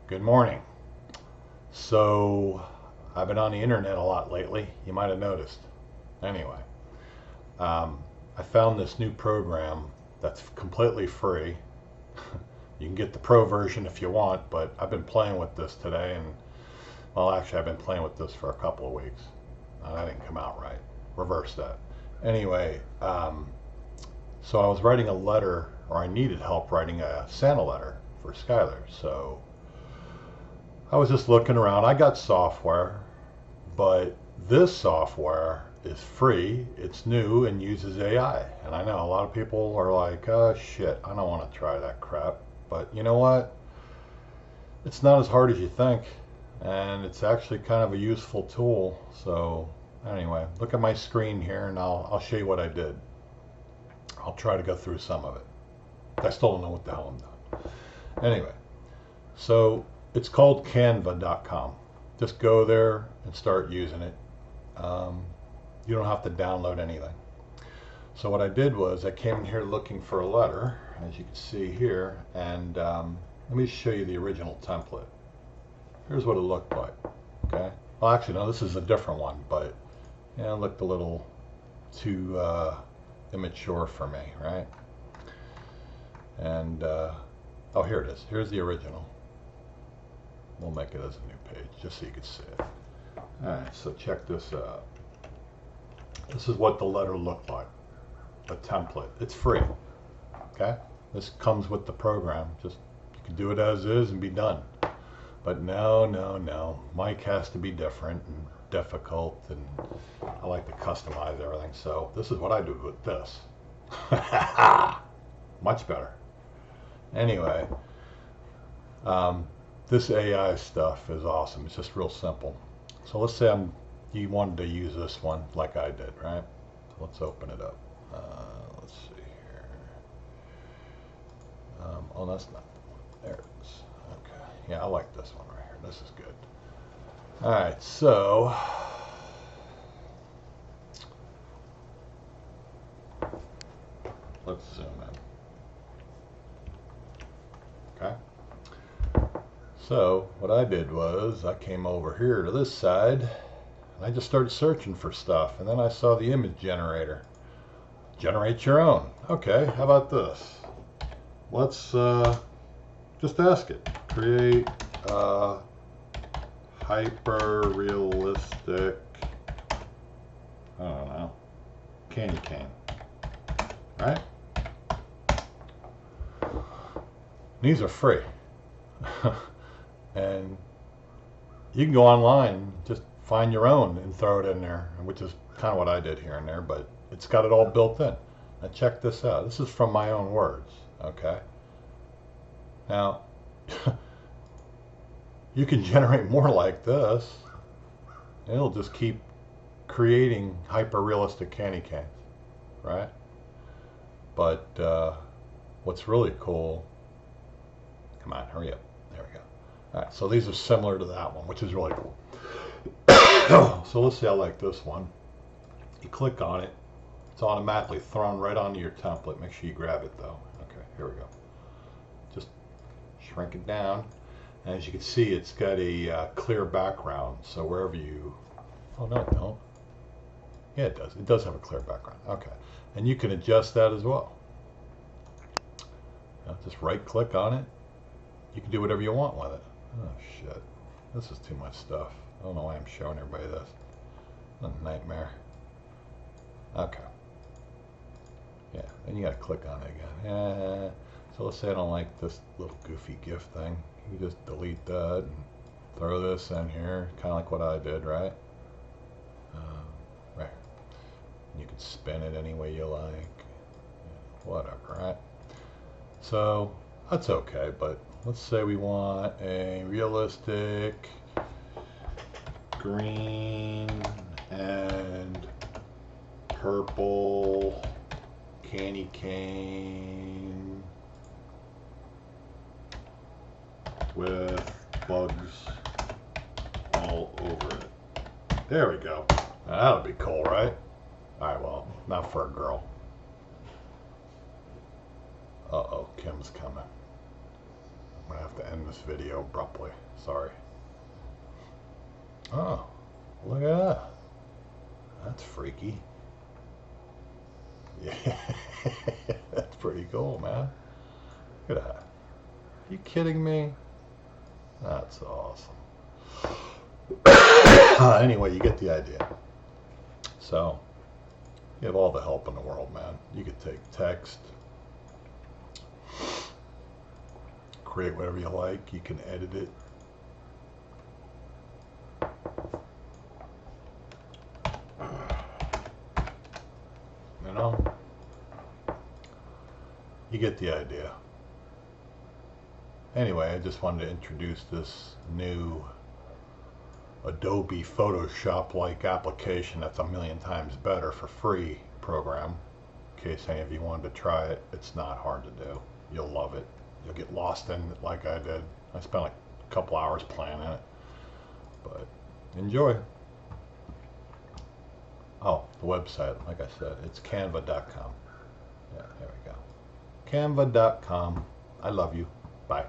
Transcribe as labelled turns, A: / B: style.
A: Good morning. So, I've been on the internet a lot lately. You might have noticed. Anyway, I found this new program that's completely free. You can get the pro version if you want, but I've been playing with this today, and well, actually, I've been playing with this for a couple of weeks. That didn't come out right. Reverse that. Anyway, so I was writing a letter, or I needed help writing a Santa letter for Skylar. So I was just looking around. I got software, but this software is free, it's new, and uses AI. And I know a lot of people are like, oh shit, I don't want to try that crap. But you know what? It's not as hard as you think, and it's actually kind of a useful tool. So anyway, look at my screen here, and I'll show you what I did. I'll try to go through some of it. I still don't know what the hell I'm doing. Anyway, so it's called Canva.com. Just go there and start using it. You don't have to download anything. So what I did was I came in here looking for a letter, as you can see here, and let me show you the original template. Here's what it looked like. Okay. Well, actually, no, this is a different one, but yeah, it looked a little too immature for me, right? And oh, here it is. Here's the original. We'll make it as a new page just so you can see it. Alright, so check this out. This is what the letter looked like. A template. It's free. Okay? This comes with the program. Just you can do it as is and be done. But no. Mike has to be different and difficult, and I like to customize everything. So this is what I do with this. Much better. Anyway, this AI stuff is awesome. It's just real simple. So let's say you wanted to use this one like I did, right? So let's open it up. Let's see here. Oh, that's not the one. There it is. Okay. Yeah, I like this one right here. This is good. All right, so let's zoom in. Okay. So what I did was I came over here to this side and I just started searching for stuff, and then I saw the image generator. Generate your own. Okay, how about this? Let's just ask it. Create a hyper realistic, I don't know, candy cane. Right? These are free. And you can go online, just find your own and throw it in there, which is kind of what I did here and there, but it's got it all built in. Now check this out. This is from my own words, okay? Now, you can generate more like this. It'll just keep creating hyper-realistic candy canes, right? But what's really cool, come on, hurry up. There we go. All right, so these are similar to that one, which is really cool. So let's see, I like this one. You click on it, it's automatically thrown right onto your template. Make sure you grab it though. Okay, here we go. Just shrink it down. And as you can see, it's got a clear background. So wherever you, oh no, it don't. Yeah, it does. It does have a clear background. Okay, and you can adjust that as well. Now, just right click on it. You can do whatever you want with it. Oh shit, this is too much stuff. I don't know why I'm showing everybody this. It's a nightmare. Okay. Yeah, then you gotta click on it again. Yeah. So let's say I don't like this little goofy GIF thing. You just delete that and throw this in here, kind of like what I did, right? Right. You can spin it any way you like. Yeah, whatever, right? So that's okay, but let's say we want a realistic green and purple candy cane with bugs all over it. There we go. Now, that'll be cool, right? Alright, well, not for a girl. Uh-oh, Kim's coming. I'm gonna have have to end this video abruptly. Sorry. Oh, look at that. That's freaky. Yeah, that's pretty cool, man. Look at that. Are you kidding me? That's awesome. Anyway, you get the idea. So, you have all the help in the world, man. You could take text, create whatever you like. You can edit it. You know? You get the idea. Anyway, I just wanted to introduce this new Adobe Photoshop-like application that's a million times better for free program. In case any of you wanted to try it, it's not hard to do. You'll love it. You'll get lost in it like I did. I spent like a couple hours playing in it. But enjoy. Oh, the website, like I said, it's canva.com. Yeah, there we go. Canva.com. I love you. Bye.